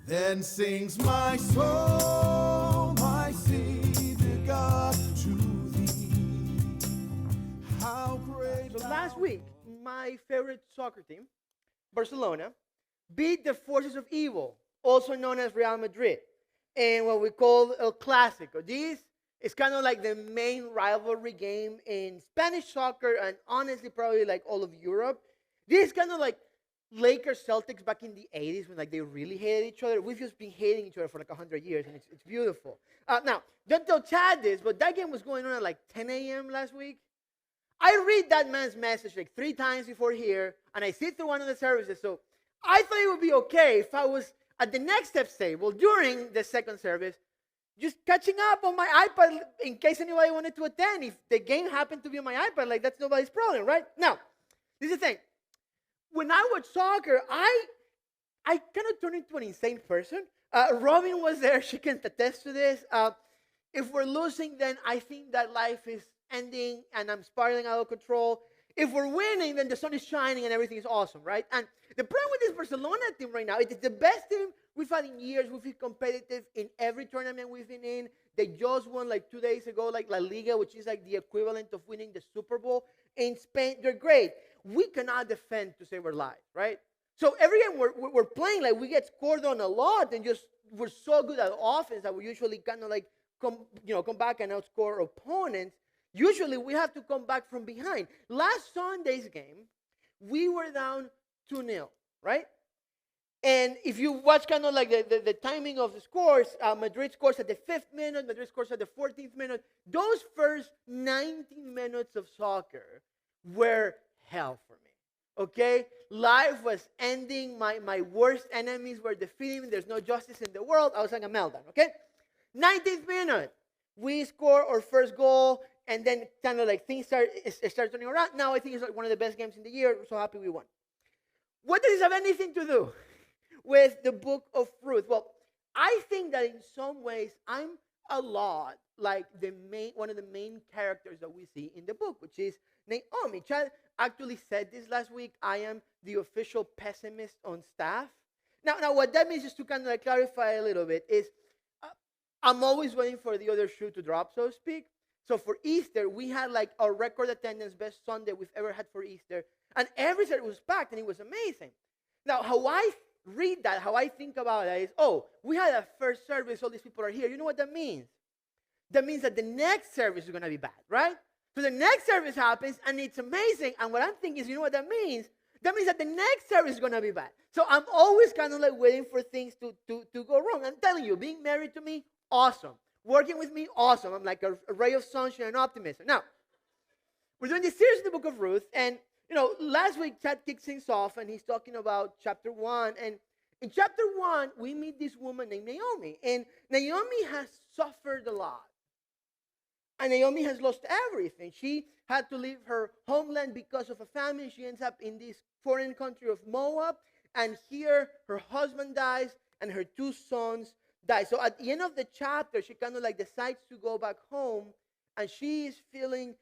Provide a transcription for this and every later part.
Then sings my soul, my Savior God, to thee. How great So thou last week, my favorite soccer team, Barcelona, beat the forces of evil, also known as Real Madrid, in what we call El Clásico. This is kind of like the main rivalry game in Spanish soccer and honestly probably like all of Europe. This is kind of like Lakers Celtics back in the 80s when like they really hated each other. We've just been hating each other for like 100 years and it's beautiful. Now, don't tell Chad this, but that game was going on at like 10 a.m. last week. I read that man's message like 3 times before here, and I sit through one of the services. So I thought it would be okay if I was at the next steps table during the second service, just catching up on my iPad in case anybody wanted to attend. If the game happened to be on my iPad, like that's nobody's problem, right? Now, this is the thing. When I watch soccer, I kind of turn into an insane person. Robin was there; she can attest to this. If we're losing, then I think that life is ending and I'm spiraling out of control. If we're winning, then the sun is shining and everything is awesome, right? And the problem with this Barcelona team right now, it is the best team we've had in years. We've been competitive in every tournament we've been in. They just won like 2 days ago, like La Liga, which is like the equivalent of winning the Super Bowl. In Spain, they're great. We cannot defend to save our lives, right? So every game we're playing, like we get scored on a lot and just we're so good at offense that we usually kind of like come back and outscore opponents. Usually we have to come back from behind. Last Sunday's game, we were down 2-0, right? And if you watch kind of like the timing of the scores, Madrid scores at the 5th minute, Madrid scores at the 14th minute. Those first 90 minutes of soccer were hell for me. Okay? Life was ending. My worst enemies were defeating me. There's no justice in the world. I was like a meltdown. Okay? 19th minute, we score our first goal, and then kind of like things start turning around. Now I think it's like one of the best games in the year. I'm so happy we won. What does this have anything to do with the book of Ruth? Well, I think that in some ways I'm a lot like one of the main characters that we see in the book, which is Naomi. Chad actually said this last week. I am the official pessimist on staff. Now what that means, is to kind of like clarify a little bit, is uh, I'm always waiting for the other shoe to drop, so to speak. So for Easter, we had like a record attendance, best Sunday we've ever had for Easter, and every Sunday was packed, and it was amazing. Now, how I read that, how I think about that is, oh, we had a first service, all these people are here. You know what that means? That means that the next service is going to be bad, right? So the next service happens, and it's amazing. And what I'm thinking is, you know what that means? That means that the next service is going to be bad. So I'm always kind of like waiting for things to go wrong. I'm telling you, being married to me, awesome. Working with me, awesome. I'm like a ray of sunshine and optimism. Now, we're doing this series in the book of Ruth, and last week Chad kicks things off, and he's talking about chapter 1. And in chapter 1, we meet this woman named Naomi, and Naomi has suffered a lot, and Naomi has lost everything. She had to leave her homeland because of a famine. She ends up in this foreign country of Moab, and here her husband dies, and her 2 sons die. So at the end of the chapter, she kind of like decides to go back home, and she is feeling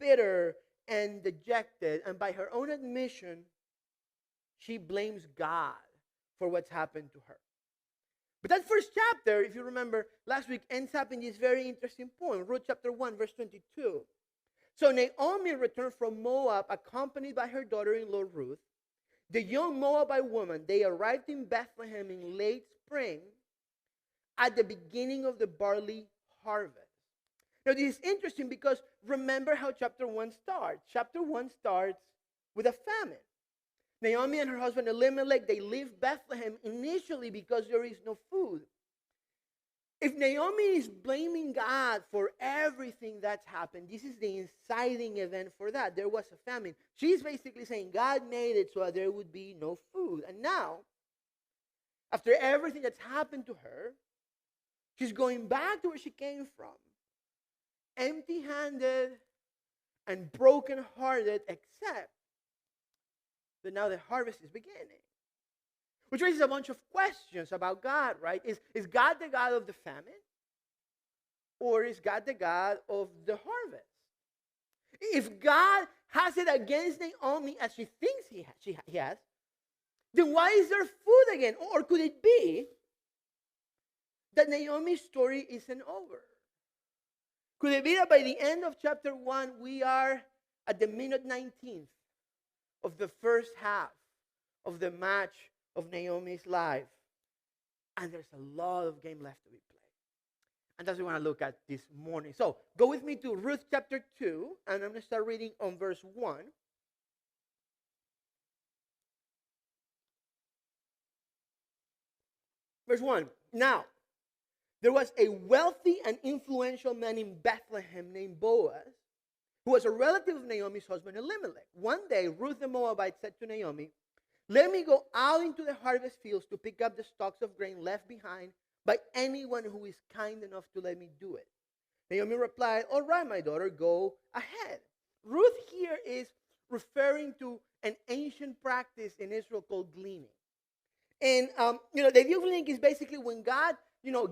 bitter and dejected. And by her own admission, she blames God for what's happened to her. But that first chapter, if you remember last week, ends up in this very interesting point. Ruth chapter 1, verse 22. So Naomi returned from Moab, accompanied by her daughter-in-law Ruth. The young Moabite woman, they arrived in Bethlehem in late spring at the beginning of the barley harvest. Now, this is interesting because remember how chapter 1 starts. Chapter 1 starts with a famine. Naomi and her husband Elimelech, they leave Bethlehem initially because there is no food. If Naomi is blaming God for everything that's happened, this is the inciting event for that. There was a famine. She's basically saying God made it so that there would be no food. And now, after everything that's happened to her, she's going back to where she came from, empty-handed and broken-hearted, except that now the harvest is beginning. Which raises a bunch of questions about God, right? Is God the God of the famine? Or is God the God of the harvest? If God has it against Naomi as she thinks he has, then why is there food again? Or could it be that Naomi's story isn't over? Could it be that by the end of chapter 1, we are at the minute 19th of the first half of the match of Naomi's life, and there's a lot of game left to be played? And that's what we want to look at this morning. So go with me to Ruth chapter 2, and I'm going to start reading on verse 1. Verse 1. Now, there was a wealthy and influential man in Bethlehem named Boaz, who was a relative of Naomi's husband Elimelech. One day, Ruth the Moabite said to Naomi, "Let me go out into the harvest fields to pick up the stalks of grain left behind by anyone who is kind enough to let me do it." Naomi replied, "All right, my daughter, go ahead." Ruth here is referring to an ancient practice in Israel called gleaning. And, the idea of gleaning is basically when God,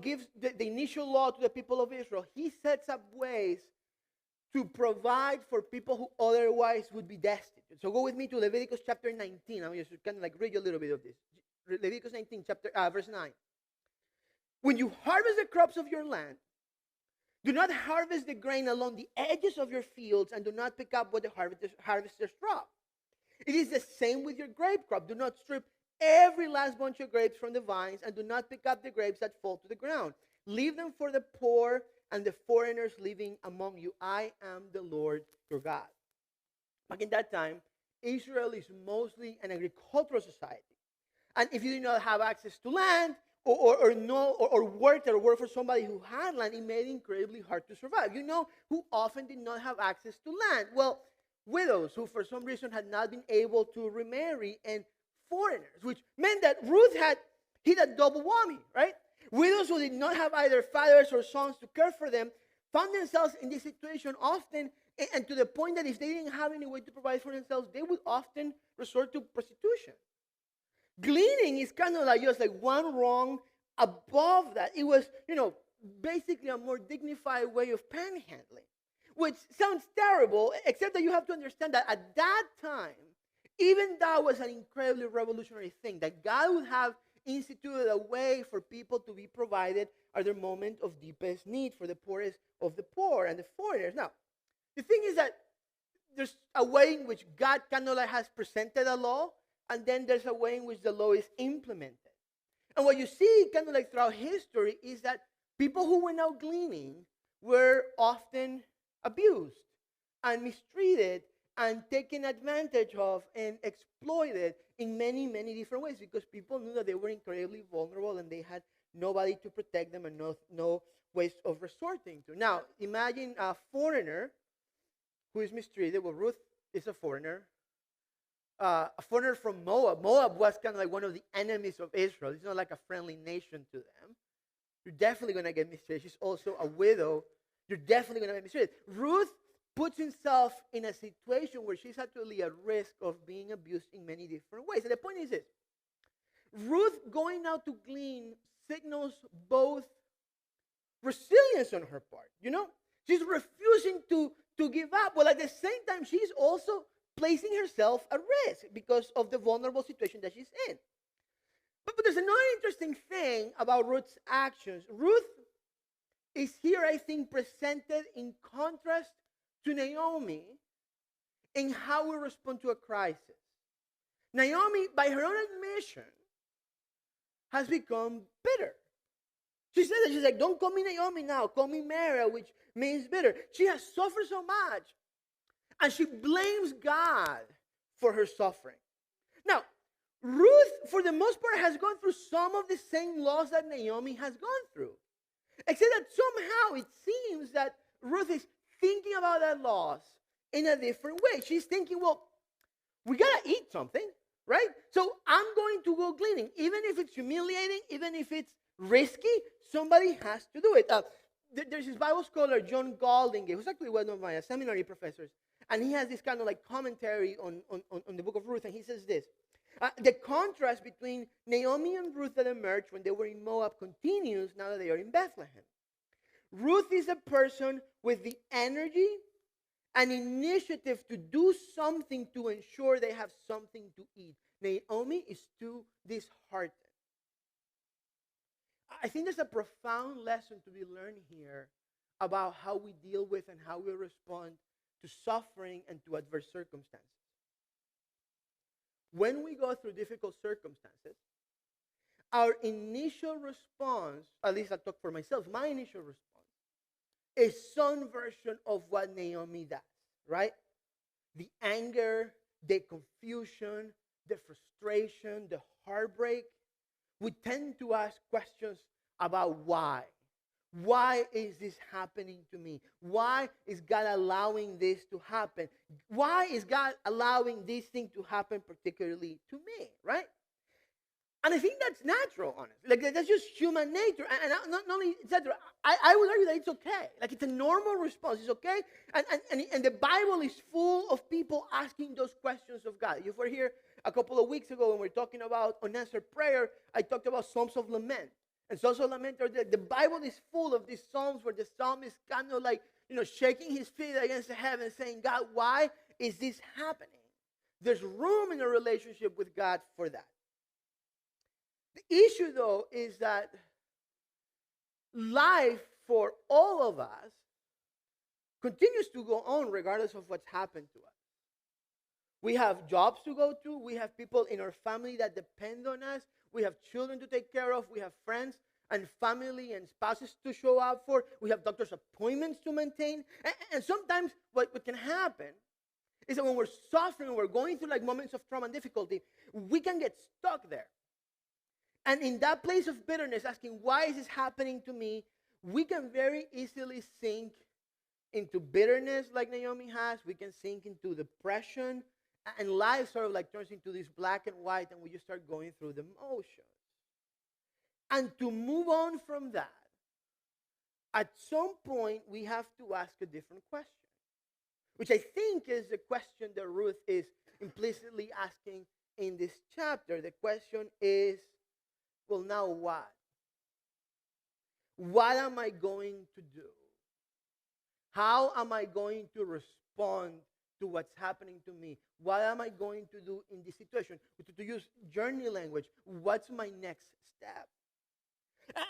gives the initial law to the people of Israel, he sets up ways to provide for people who otherwise would be destitute. So go with me to Leviticus chapter 19. I'm just kind of like read you a little bit of this. Leviticus 19, verse 9. When you harvest the crops of your land, do not harvest the grain along the edges of your fields, and do not pick up what the harvesters drop. It is the same with your grape crop. Do not strip every last bunch of grapes from the vines, and do not pick up the grapes that fall to the ground. Leave them for the poor and the foreigners living among you. I am the Lord your God. Back in that time, Israel is mostly an agricultural society. And if you did not have access to land, or work for somebody who had land, it made it incredibly hard to survive. You know who often did not have access to land? Well, widows who for some reason had not been able to remarry, and foreigners, which meant that Ruth had hit a double whammy, right? Widows who did not have either fathers or sons to care for them found themselves in this situation often, and to the point that if they didn't have any way to provide for themselves, they would often resort to prostitution. Gleaning is kind of like just like one rung above that. It was, basically a more dignified way of panhandling, which sounds terrible, except that you have to understand that at that time, even that was an incredibly revolutionary thing, that God would have instituted a way for people to be provided at their moment of deepest need, for the poorest of the poor and the foreigners. Now, the thing is that there's a way in which God kind of like has presented a law, and then there's a way in which the law is implemented. And what you see kind of like throughout history is that people who went out gleaning were often abused and mistreated and taken advantage of and exploited in many, many different ways, because people knew that they were incredibly vulnerable and they had nobody to protect them and no ways of resorting to. Now, imagine a foreigner who is mistreated. Well, Ruth is a foreigner from Moab. Moab was kind of like one of the enemies of Israel. It's not like a friendly nation to them. You're definitely going to get mistreated. She's also a widow. You're definitely going to get mistreated. Ruth puts himself in a situation where she's actually at risk of being abused in many different ways. And the point is this: Ruth going out to glean signals both resilience on her part. She's refusing to give up. Well, at the same time, she's also placing herself at risk because of the vulnerable situation that she's in. But there's another interesting thing about Ruth's actions. Ruth is here, I think, presented in contrast to Naomi in how we respond to a crisis. Naomi, by her own admission, has become bitter. She said that. She's like, "Don't call me Naomi now, call me Mara," which means bitter. She has suffered so much, and she blames God for her suffering. Now, Ruth, for the most part, has gone through some of the same loss that Naomi has gone through, except that somehow it seems that Ruth is thinking about that loss in a different way. She's thinking, well, we got to eat something, right? So I'm going to go gleaning. Even if it's humiliating, even if it's risky, somebody has to do it. There's this Bible scholar, John Golding, who's actually one of my seminary professors, and he has this kind of like commentary on the book of Ruth, and he says this: the contrast between Naomi and Ruth that emerged when they were in Moab continues now that they are in Bethlehem. Ruth is a person with the energy and initiative to do something to ensure they have something to eat. Naomi is too disheartened. I think there's a profound lesson to be learned here about how we deal with and how we respond to suffering and to adverse circumstances. When we go through difficult circumstances, our initial response, at least I talk for myself, my initial response is some version of what Naomi does, right? The anger, the confusion, the frustration, the heartbreak. We tend to ask questions about why. Why is this happening to me? Why is God allowing this to happen? Why is God allowing this thing to happen particularly to me, right? And I think that's natural, honestly. Like, that's just human nature. And not only, etc. I would argue that it's okay. Like, it's a normal response. It's okay. And the Bible is full of people asking those questions of God. You were here a couple of weeks ago when we were talking about unanswered prayer. I talked about Psalms of Lament. And Psalms of Lament, the Bible is full of these Psalms where the psalmist kind of like, shaking his feet against the heaven saying, God, why is this happening? There's room in a relationship with God for that. The issue, though, is that life for all of us continues to go on regardless of what's happened to us. We have jobs to go to. We have people in our family that depend on us. We have children to take care of. We have friends and family and spouses to show up for. We have doctor's appointments to maintain. And sometimes what can happen is that when we're suffering, we're going through like moments of trauma and difficulty, we can get stuck there. And in that place of bitterness, asking, why is this happening to me? We can very easily sink into bitterness like Naomi has. We can sink into depression. And life sort of like turns into this black and white, and we just start going through the motions. And to move on from that, at some point, we have to ask a different question, which I think is the question that Ruth is implicitly asking in this chapter. The question is, well, now what? What am I going to do? How am I going to respond to what's happening to me? What am I going to do in this situation? To use journey language, what's my next step?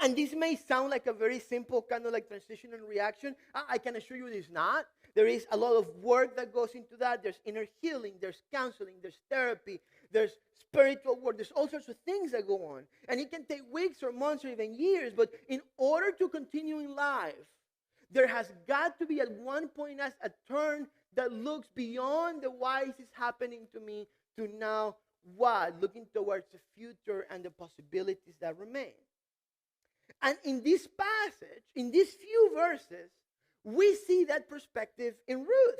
And this may sound like a very simple kind of like transition and reaction. I can assure you it is not. There is a lot of work that goes into that. There's inner healing, there's counseling, there's therapy, there's spiritual work. There's all sorts of things that go on. And it can take weeks or months or even years. But in order to continue in life, there has got to be at one point as a turn that looks beyond the why is this happening to me to now what? Looking towards the future and the possibilities that remain. And in this passage, in these few verses, we see that perspective in Ruth.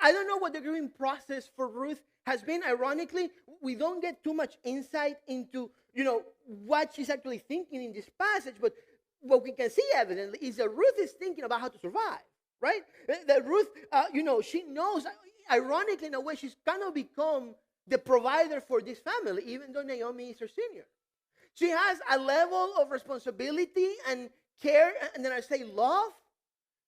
I don't know what the grieving process for Ruth has been. Ironically, we don't get too much insight into, what she's actually thinking in this passage, but what we can see evidently is that Ruth is thinking about how to survive, right? That Ruth, she knows, ironically in a way, she's kind of become the provider for this family, even though Naomi is her senior. She has a level of responsibility and care, and then I say love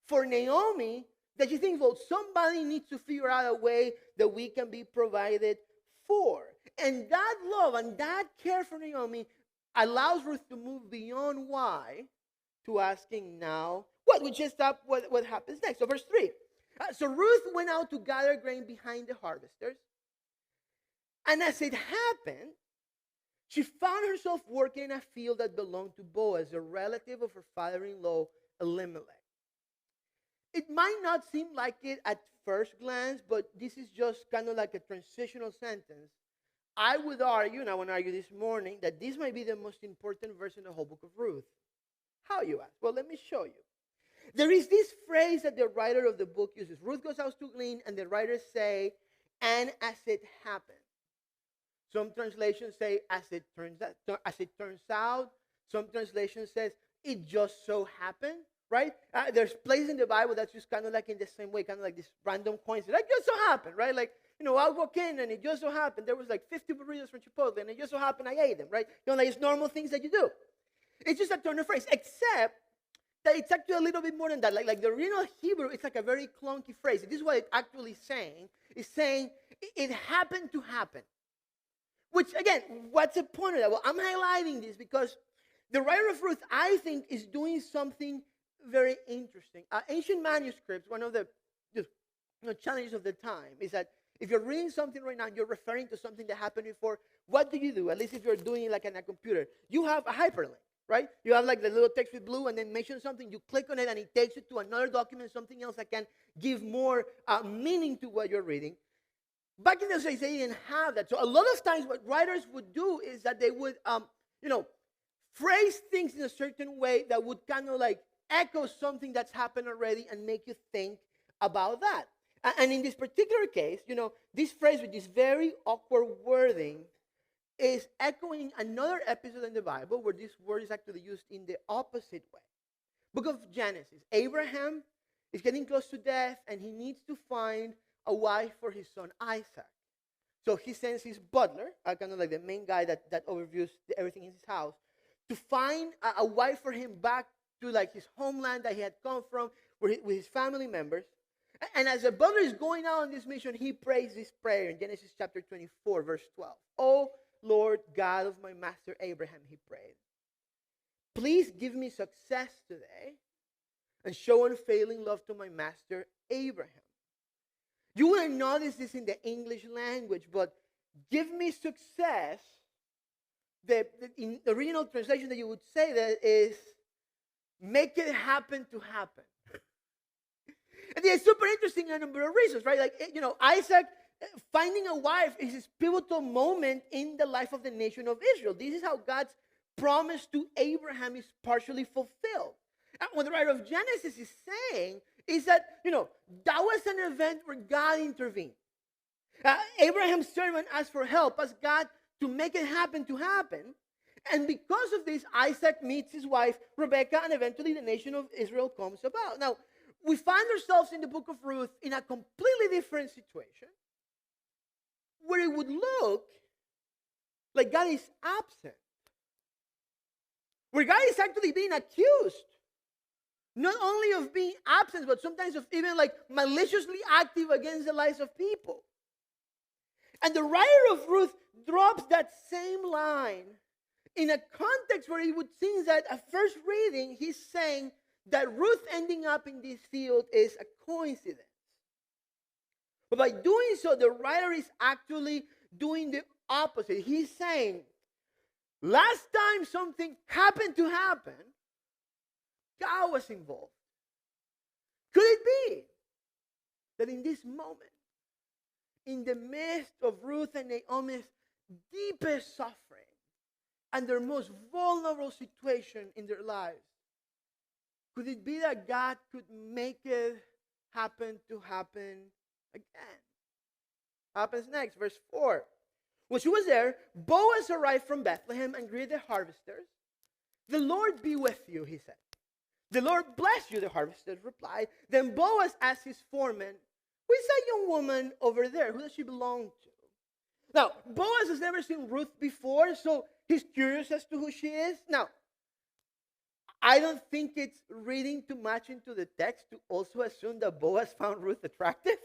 for Naomi, that she thinks, well, somebody needs to figure out a way that we can be provided for. And that love and that care for Naomi allows Ruth to move beyond why to asking now, what? We just stop what happens next. So verse 3. So Ruth went out to gather grain behind the harvesters. And as it happened, she found herself working in a field that belonged to Boaz, a relative of her father-in-law, Elimelech. It might not seem like it at first glance, but this is just kind of like a transitional sentence. I would argue, and I want to argue this morning, that this might be the most important verse in the whole book of Ruth. How, you ask? Well, let me show you. There is this phrase that the writer of the book uses. Ruth goes out to glean, and the writers say, and as it happened. Some translations say, as it turns out. Some translations says, it just so happened, right? There's places in the Bible that's just kind of like in the same way, kind of like this random coincidence. Like, just so happened, right? Like, I walk in and it just so happened. There was like 50 burritos from Chipotle, and it just so happened I ate them, right? Like it's normal things that you do. It's just a turn of phrase, except that it's actually a little bit more than that. Like the original Hebrew, it's like a very clunky phrase. This is what it's actually saying. It's saying it happened to happen. Which, again, what's the point of that? Well, I'm highlighting this because The writer of Ruth, I think, is doing something very interesting. Ancient manuscripts, one of the challenges of the time is that if you're reading something right now and you're referring to something that happened before, what do? At least if you're doing it like on a computer, you have a hyperlink, right? You have like the little text with blue and then mention something, you click on it and it takes you to another document, something else that can give more meaning to what you're reading. Back in those days, they didn't have that. So a lot of times what writers would do is that they would, phrase things in a certain way that would kind of like echo something that's happened already and make you think about that. And in this particular case, this phrase with this very awkward wording is echoing another episode in the Bible where this word is actually used in the opposite way. Book of Genesis. Abraham is getting close to death and he needs to find a wife for his son Isaac. So he sends his butler, kind of like the main guy that overviews everything in his house, to find a wife for him back to like his homeland that he had come from with his family members. And as the butler is going out on this mission, he prays this prayer in Genesis chapter 24, verse 12. Oh, Lord God of my master Abraham, he prayed, please give me success today and show unfailing love to my master Abraham. You wouldn't notice this in the English language, but give me success. In the original translation that you would say that is, make it happen to happen. And it's super interesting in a number of reasons, right? Like, Isaac finding a wife is this pivotal moment in the life of the nation of Israel. This is how God's promise to Abraham is partially fulfilled. And what the writer of Genesis is saying is that, that was an event where God intervened. Abraham's servant asked for help, asked God to make it happen to happen. And because of this, Isaac meets his wife, Rebekah, and eventually the nation of Israel comes about. Now, we find ourselves in the book of Ruth in a completely different situation where it would look like God is absent. Where God is actually being accused. Not only of being absent, but sometimes of even like maliciously active against the lives of people. And the writer of Ruth drops that same line in a context where it would seem that at first reading, he's saying that Ruth ending up in this field is a coincidence. But by doing so, the writer is actually doing the opposite. He's saying, last time something happened to happen, God was involved. Could it be that in this moment, in the midst of Ruth and Naomi's deepest suffering and their most vulnerable situation in their lives, could it be that God could make it happen to happen again? Happens next, verse 4. When she was there, Boaz arrived from Bethlehem and greeted the harvesters. The Lord be with you, he said. The Lord bless you, the harvesters replied. Then Boaz asked his foreman, who is that young woman over there? Who does she belong to? Now, Boaz has never seen Ruth before, so he's curious as to who she is. Now, I don't think it's reading too much into the text to also assume that Boaz found Ruth attractive,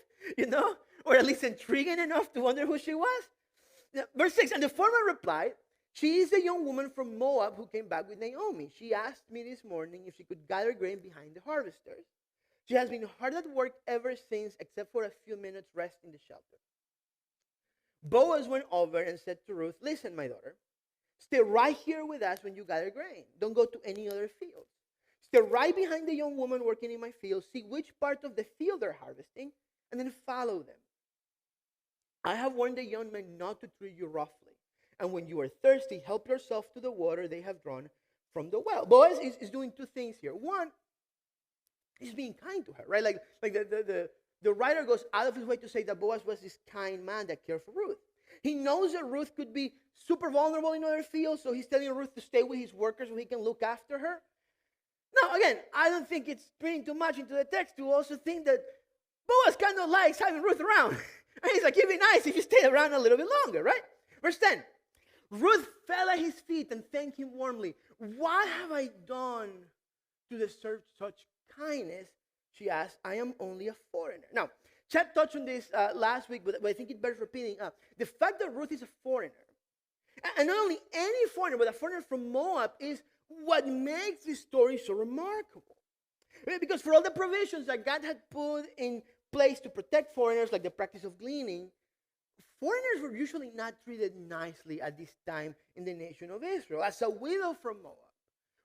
or at least intriguing enough to wonder who she was. Now, verse 6, and the foreman replied, she is the young woman from Moab who came back with Naomi. She asked me this morning if she could gather grain behind the harvesters. She has been hard at work ever since, except for a few minutes rest in the shelter. Boaz went over and said to Ruth, listen, my daughter, stay right here with us when you gather grain. Don't go to any other field. Stay right behind the young woman working in my field. See which part of the field they're harvesting, and then follow them. I have warned the young men not to treat you roughly. And when you are thirsty, help yourself to the water they have drawn from the well. Boaz is doing two things here. One, he's being kind to her, right? Like the writer goes out of his way to say that Boaz was this kind man that cared for Ruth. He knows that Ruth could be super vulnerable in other fields, so he's telling Ruth to stay with his workers so he can look after her. Now, again, I don't think it's reading too much into the text to also think that Boaz kind of likes having Ruth around. And he's like, it'd be nice if you stayed around a little bit longer, right? Verse 10. Ruth fell at his feet and thanked him warmly. What have I done to deserve such kindness? She asked. I am only a foreigner. Now, Chad touched on this last week, but I think it bears repeating. The fact that Ruth is a foreigner, and not only any foreigner, but a foreigner from Moab, is what makes this story so remarkable. Because for all the provisions that God had put in place to protect foreigners, like the practice of gleaning, foreigners were usually not treated nicely at this time in the nation of Israel. As a widow from Moab,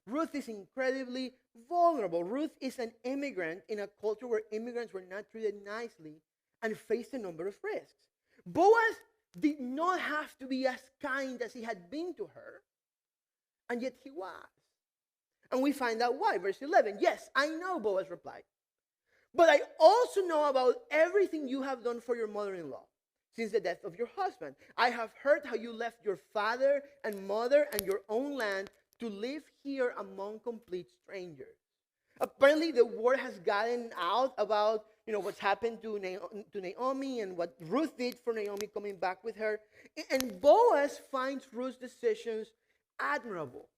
Ruth is incredibly vulnerable. Ruth is an immigrant in a culture where immigrants were not treated nicely and faced a number of risks. Boaz did not have to be as kind as he had been to her, and yet he was. And we find out why. Verse 11, yes, I know, Boaz replied, but I also know about everything you have done for your mother-in-law since the death of your husband. I have heard how you left your father and mother and your own land to live here among complete strangers. Apparently, the word has gotten out about what's happened to Naomi and what Ruth did for Naomi coming back with her. And Boaz finds Ruth's decisions admirable.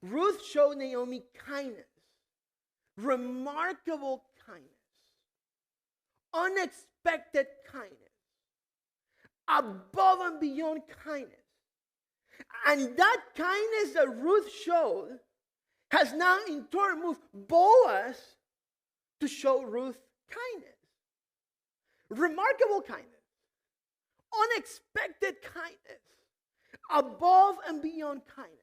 Ruth showed Naomi kindness, remarkable kindness, unexpected kindness, above and beyond kindness. And that kindness that Ruth showed has now in turn moved Boaz to show Ruth kindness. Remarkable kindness, unexpected kindness, above and beyond kindness.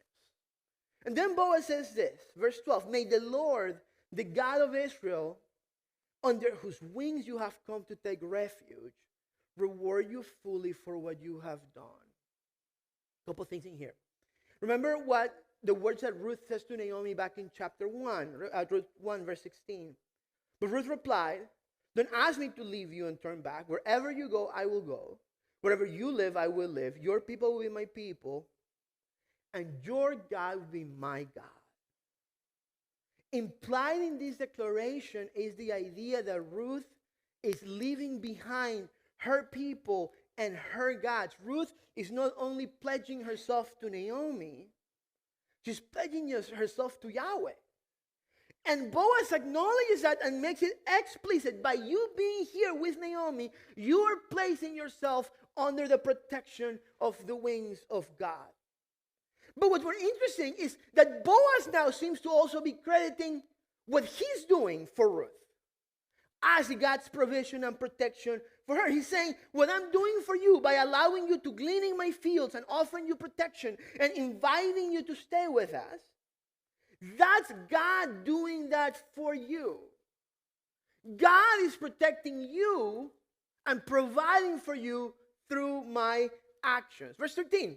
And then Boaz says this, verse 12, may the Lord, the God of Israel, under whose wings you have come to take refuge, reward you fully for what you have done. A couple things in here. Remember what the words that Ruth says to Naomi back in chapter 1, Ruth 1, verse 16. But Ruth replied, don't ask me to leave you and turn back. Wherever you go, I will go. Wherever you live, I will live. Your people will be my people, and your God will be my God. Implied in this declaration is the idea that Ruth is leaving behind her people and her gods. Ruth is not only pledging herself to Naomi, she's pledging herself to Yahweh. And Boaz acknowledges that and makes it explicit. By you being here with Naomi, you are placing yourself under the protection of the wings of God. But what's more interesting is that Boaz now seems to also be crediting what he's doing for Ruth as God's provision and protection for her. He's saying, what I'm doing for you by allowing you to glean in my fields and offering you protection and inviting you to stay with us, that's God doing that for you. God is protecting you and providing for you through my actions. Verse 13.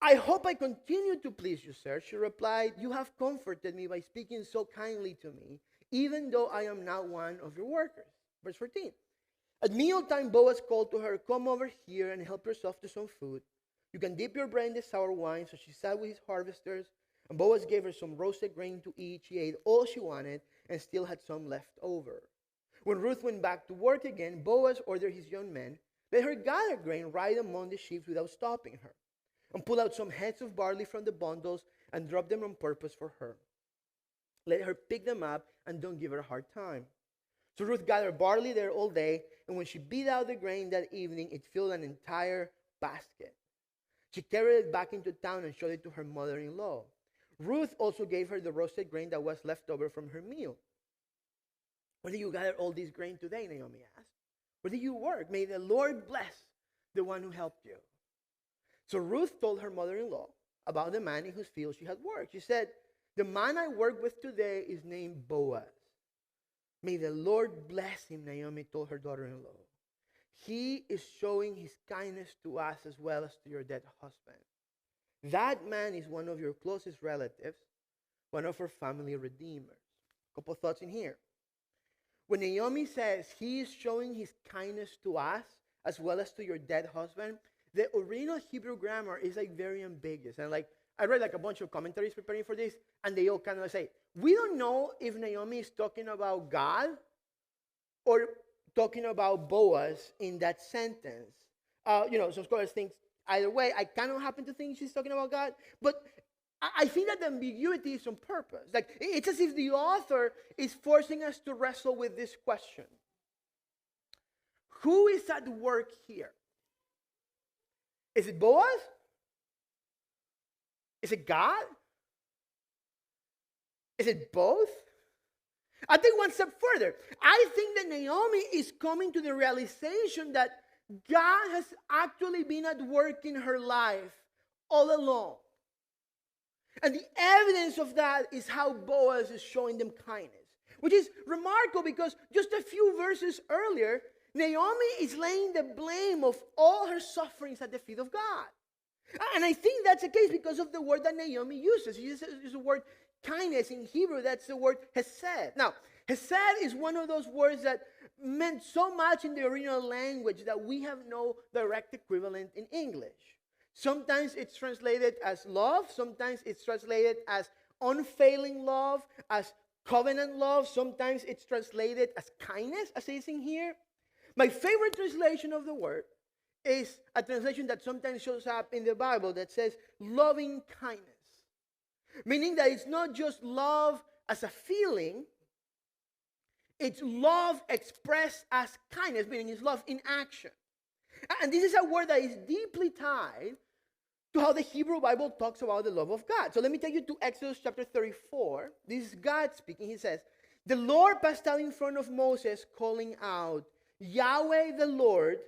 I hope I continue to please you, sir. She replied, you have comforted me by speaking so kindly to me, even though I am not one of your workers. Verse 14. At mealtime, Boaz called to her, come over here and help yourself to some food. You can dip your bread in the sour wine. So she sat with his harvesters, and Boaz gave her some roasted grain to eat. She ate all she wanted and still had some left over. When Ruth went back to work again, Boaz ordered his young men, let her gather grain right among the sheaves without stopping her, and pull out some heads of barley from the bundles and drop them on purpose for her. Let her pick them up and don't give her a hard time. So Ruth gathered barley there all day, and when she beat out the grain that evening, it filled an entire basket. She carried it back into town and showed it to her mother-in-law. Ruth also gave her the roasted grain that was left over from her meal. Where did you gather all this grain today? Naomi asked. Where did you work? May the Lord bless the one who helped you. So Ruth told her mother-in-law about the man in whose field she had worked. She said, the man I work with today is named Boaz. May the Lord bless him, Naomi told her daughter-in-law. He is showing his kindness to us as well as to your dead husband. That man is one of your closest relatives, one of her family redeemers. A couple thoughts in here. When Naomi says he is showing his kindness to us as well as to your dead husband, the original Hebrew grammar is very ambiguous. And I read a bunch of commentaries preparing for this, and they all kind of say, we don't know if Naomi is talking about God or talking about Boaz in that sentence. Some scholars think either way. I kind of happen to think she's talking about God, but I think that the ambiguity is on purpose. It's as if the author is forcing us to wrestle with this question. Who is at work here? Is it Boaz? Is it God? Is it both? I think one step further. I think that Naomi is coming to the realization that God has actually been at work in her life all along. And the evidence of that is how Boaz is showing them kindness, which is remarkable because just a few verses earlier, Naomi is laying the blame of all her sufferings at the feet of God. And I think that's the case because of the word that Naomi uses. She uses the word kindness. In Hebrew, that's the word hesed. Now, hesed is one of those words that meant so much in the original language that we have no direct equivalent in English. Sometimes it's translated as love. Sometimes it's translated as unfailing love, as covenant love. Sometimes it's translated as kindness, as it is in here. My favorite translation of the word is a translation that sometimes shows up in the Bible that says loving kindness. Meaning that it's not just love as a feeling, it's love expressed as kindness, meaning it's love in action. And this is a word that is deeply tied to how the Hebrew Bible talks about the love of God. So let me take you to Exodus chapter 34. This is God speaking. He says, the Lord passed out in front of Moses, calling out, Yahweh the Lord,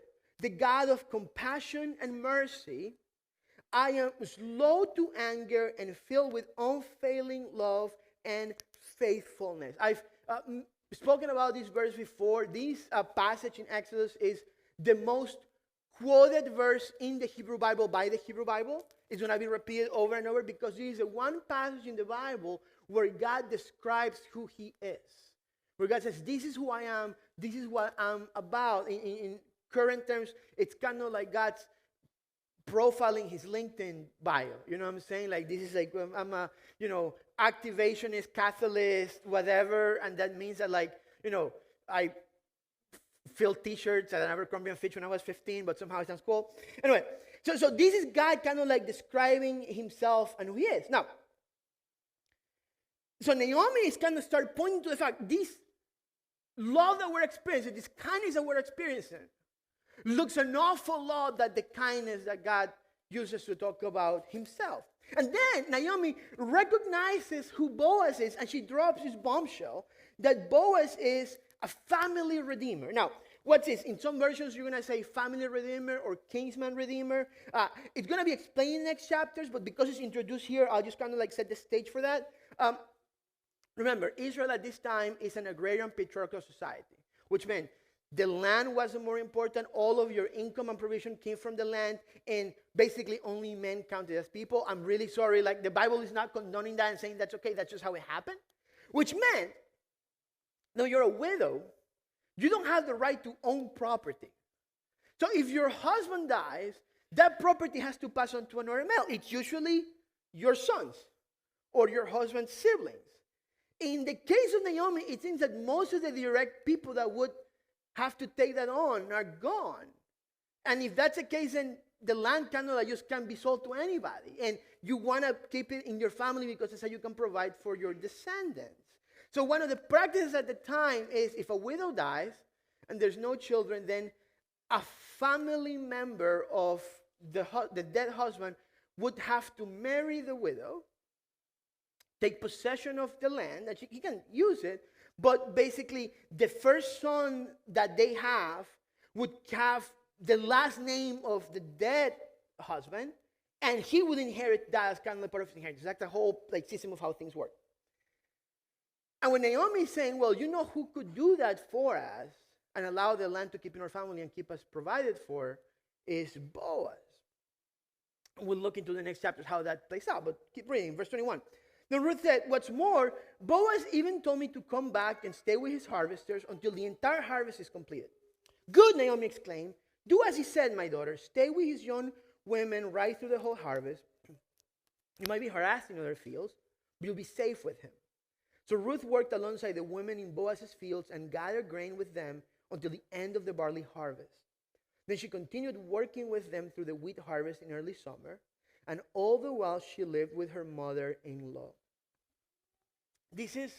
the God of compassion and mercy, I am slow to anger and filled with unfailing love and faithfulness. I've spoken about this verse before. This passage in Exodus is the most quoted verse in the Hebrew Bible by the Hebrew Bible. It's going to be repeated over and over because this is the one passage in the Bible where God describes who he is. Where God says, this is who I am, this is what I'm about. In current terms, it's kind of like God's profiling his LinkedIn bio. You know what I'm saying? Like, this is like, I'm a, activationist, Catholist, whatever. And that means that, like, I filled t-shirts at an Abercrombie & Fitch when I was 15, but somehow it sounds cool. Anyway, so this is God kind of like describing himself and who he is. Now, so Naomi is kind of start pointing to the fact, this love that we're experiencing, this kindness that we're experiencing, looks an awful lot like the kindness that God uses to talk about himself. And then Naomi recognizes who Boaz is, and she drops this bombshell that Boaz is a family redeemer. Now, what's this? In some versions, you're going to say family redeemer or kinsman redeemer. It's going to be explained in the next chapters, but because it's introduced here, I'll just kind of like set the stage for that. Remember, Israel at this time is an agrarian patriarchal society, which meant the land wasn't more important. All of your income and provision came from the land, and basically only men counted as people. I'm really sorry. Like, the Bible is not condoning that and saying that's okay. That's just how it happened. Which meant, no, you're a widow, you don't have the right to own property. So if your husband dies, that property has to pass on to another male. It's usually your sons or your husband's siblings. In the case of Naomi, it seems that most of the direct people that would have to take that on are gone. And if that's the case, then the land kind of just can't be sold to anybody. And you want to keep it in your family because that's how you can provide for your descendants. So one of the practices at the time is if a widow dies and there's no children, then a family member of the dead husband would have to marry the widow, take possession of the land, and he can use it, but basically the first son that they have would have the last name of the dead husband, and he would inherit that as kind of part of his inheritance. That's the whole system of how things work. And when Naomi is saying, well, you know who could do that for us and allow the land to keep in our family and keep us provided for, is Boaz. We'll look into the next chapters how that plays out, but keep reading. Verse 21. Then Ruth said, what's more, Boaz even told me to come back and stay with his harvesters until the entire harvest is completed. Good, Naomi exclaimed. Do as he said, my daughter. Stay with his young women right through the whole harvest. You might be harassed in other fields, but you'll be safe with him. So Ruth worked alongside the women in Boaz's fields and gathered grain with them until the end of the barley harvest. Then she continued working with them through the wheat harvest in early summer, and all the while she lived with her mother-in-law. This is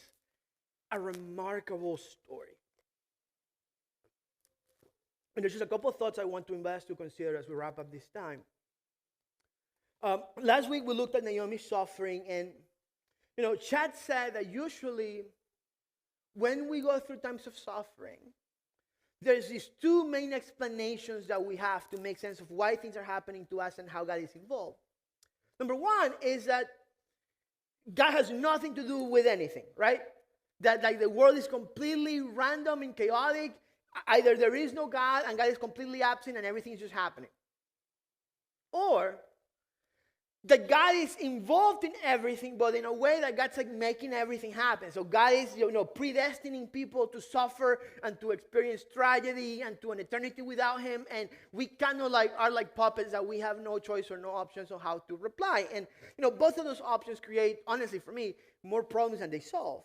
a remarkable story. And there's just a couple of thoughts I want to invite us to consider as we wrap up this time. Last week we looked at Naomi's suffering, and Chad said that usually when we go through times of suffering, there's these two main explanations that we have to make sense of why things are happening to us and how God is involved. Number one is that God has nothing to do with anything, right? That like the world is completely random and chaotic. Either there is no God and God is completely absent and everything is just happening. Or that God is involved in everything, but in a way that God's like making everything happen. So God is, predestining people to suffer and to experience tragedy and to an eternity without Him. And we kind of are like puppets that we have no choice or no options on how to reply. And, both of those options create, honestly for me, more problems than they solve.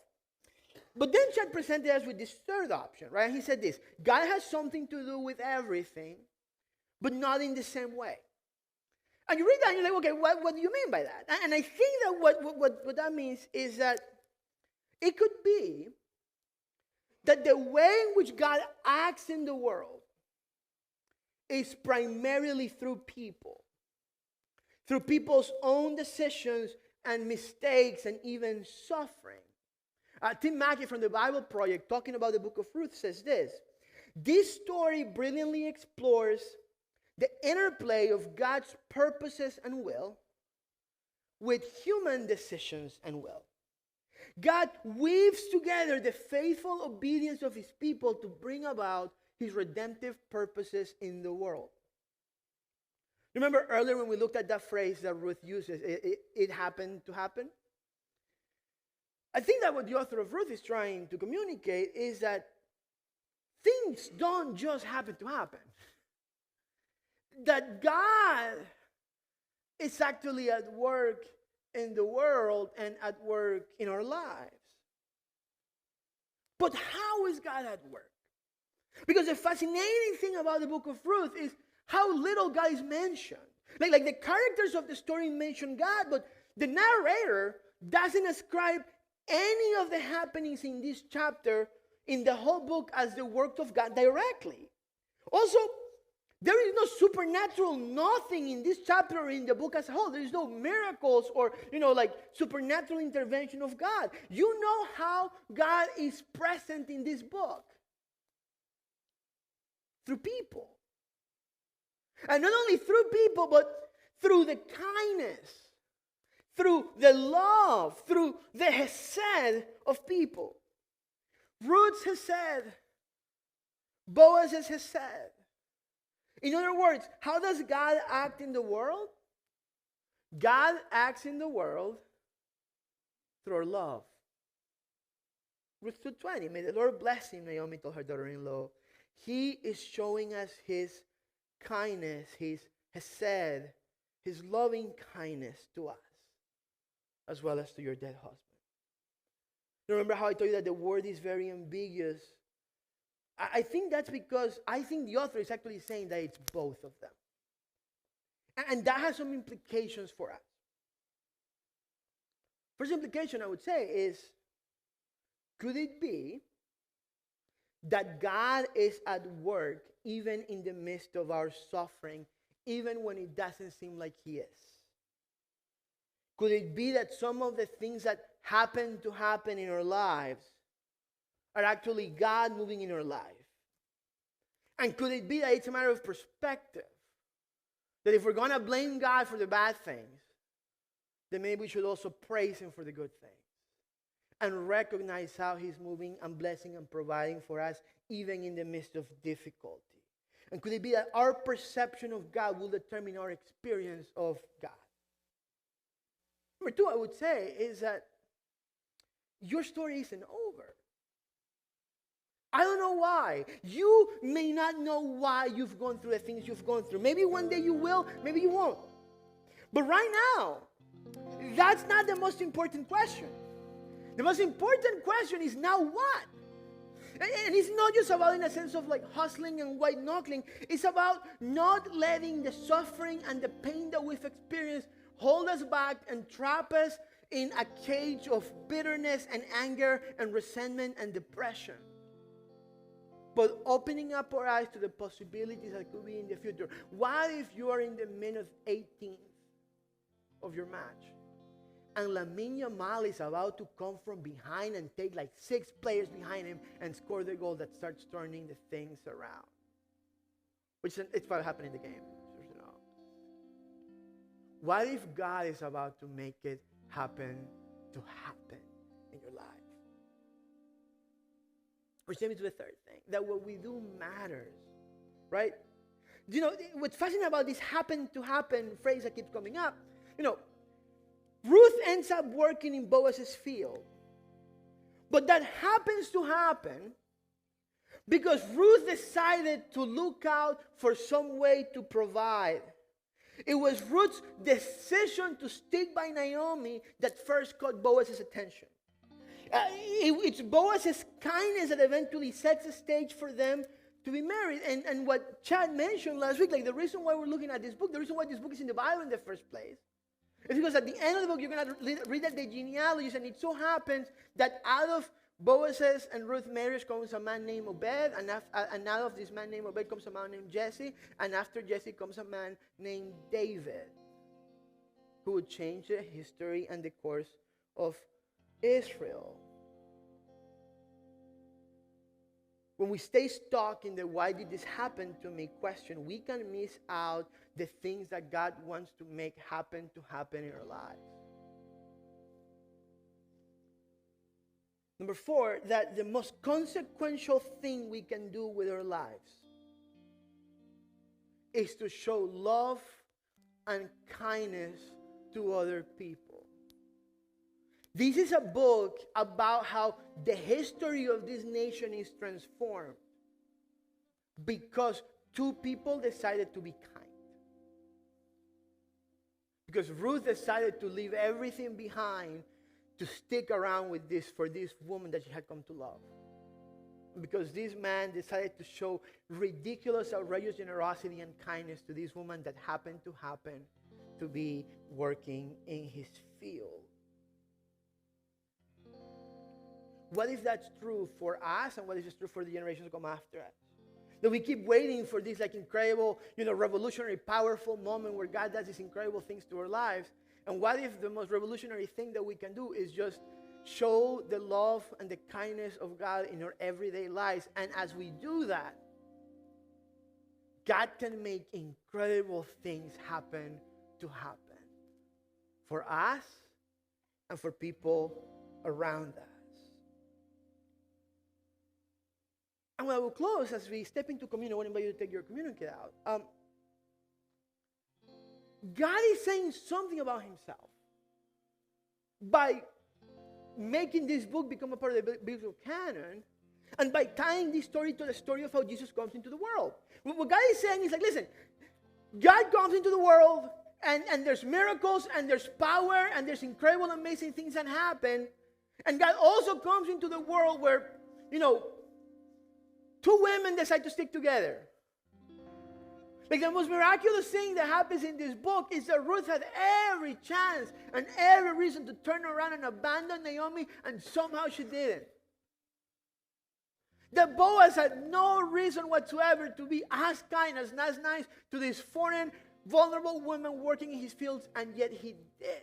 But then Chad presented us with this third option, right? He said this: God has something to do with everything, but not in the same way. And you read that and you're like, okay, what do you mean by that? And I think that what that means is that it could be that the way in which God acts in the world is primarily through people's own decisions and mistakes and even suffering. Tim Mackey from the Bible Project, talking about the book of Ruth, says this: this story brilliantly explores the interplay of God's purposes and will with human decisions and will. God weaves together the faithful obedience of His people to bring about His redemptive purposes in the world. Remember earlier when we looked at that phrase that Ruth uses, it happened to happen? I think that what the author of Ruth is trying to communicate is that things don't just happen to happen. That God is actually at work in the world and at work in our lives. But how is God at work? Because the fascinating thing about the book of Ruth is how little God is mentioned. Like the characters of the story mention God, but the narrator doesn't ascribe any of the happenings in this chapter in the whole book as the work of God directly. Also, there is no supernatural nothing in this chapter or in the book as a whole. There is no miracles or, supernatural intervention of God. You know how God is present in this book? Through people. And not only through people, but through the kindness, through the love, through the hesed of people. Ruth's hesed, Boaz's hesed. In other words, how does God act in the world? God acts in the world through our love. Ruth 2:20, may the Lord bless him, Naomi told her daughter-in-law. He is showing us His kindness, His hesed, His loving kindness to us, as well as to your dead husband. Remember how I told you that the word is very ambiguous? I think that's because I think the author is actually saying that it's both of them. And that has some implications for us. First implication I would say is, could it be that God is at work even in the midst of our suffering, even when it doesn't seem like He is? Could it be that some of the things that happen in our lives are actually God moving in our life? And could it be that it's a matter of perspective? That if we're going to blame God for the bad things, then maybe we should also praise Him for the good things. And recognize how He's moving and blessing and providing for us, even in the midst of difficulty. And could it be that our perception of God will determine our experience of God? Number two, I would say, is that your story isn't over. I don't know why. You may not know why you've gone through the things you've gone through. Maybe one day you will, maybe you won't. But right now, that's not the most important question. The most important question is, now what? And it's not just about in a sense of like hustling and white knuckling. It's about not letting the suffering and the pain that we've experienced hold us back and trap us in a cage of bitterness and anger and resentment and depression. But opening up our eyes to the possibilities that could be in the future. What if you are in the minute 18th of your match? And Lamine Yamal is about to come from behind and take like 6 players behind him and score the goal that starts turning the things around. Which is it's what happened in the game. You know. What if God is about to make it happen in your life? Which takes me to the third thing, that what we do matters, right? You know, what's fascinating about this happen to happen phrase that keeps coming up, you know, Ruth ends up working in Boaz's field. But that happens to happen because Ruth decided to look out for some way to provide. It was Ruth's decision to stick by Naomi that first caught Boaz's attention. It's Boaz's kindness that eventually sets the stage for them to be married. And what Chad mentioned last week, like the reason why we're looking at this book, the reason why this book is in the Bible in the first place, is because at the end of the book, you're going to read the genealogies, and it so happens that out of Boaz's and Ruth's marriage comes a man named Obed, and out of this man named Obed comes a man named Jesse, and after Jesse comes a man named David, who would change the history and the course of Israel. When we stay stuck in the why did this happen to me question, we can miss out the things that God wants to make happen in our lives. Number 4, that the most consequential thing we can do with our lives is to show love and kindness to other people. This is a book about how the history of this nation is transformed because 2 people decided to be kind. Because Ruth decided to leave everything behind to stick around with this for this woman that she had come to love. Because this man decided to show ridiculous, outrageous generosity and kindness to this woman that happened to be working in his field. What if that's true for us, and what if it's true for the generations to come after us? That we keep waiting for this like incredible, revolutionary, powerful moment where God does these incredible things to our lives. And what if the most revolutionary thing that we can do is just show the love and the kindness of God in our everyday lives? And as we do that, God can make incredible things happen for us and for people around us. And I will close as we step into communion. I want to invite you to take your communion kit out. God is saying something about himself by making this book become a part of the biblical canon and by tying this story to the story of how Jesus comes into the world. What God is saying is like, listen, God comes into the world and there's miracles and there's power and there's incredible, amazing things that happen. And God also comes into the world where, 2 women decide to stick together. Like the most miraculous thing that happens in this book is that Ruth had every chance and every reason to turn around and abandon Naomi, and somehow she didn't. That Boaz had no reason whatsoever to be as kind, as nice to this foreign, vulnerable woman working in his fields, and yet he did.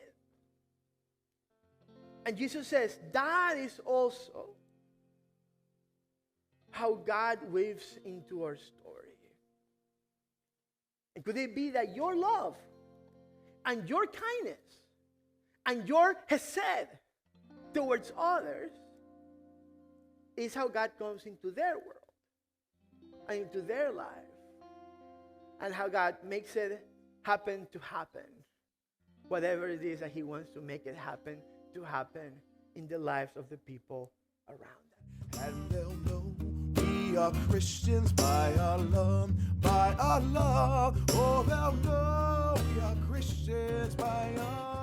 And Jesus says that is also how God weaves into our story. And could it be that your love and your kindness and your hesed towards others is how God comes into their world and into their life, and how God makes it happen, whatever it is that he wants to make it happen in the lives of the people around us. And they'll know we are Christians by our love, by our love. Oh, they'll know we are Christians by our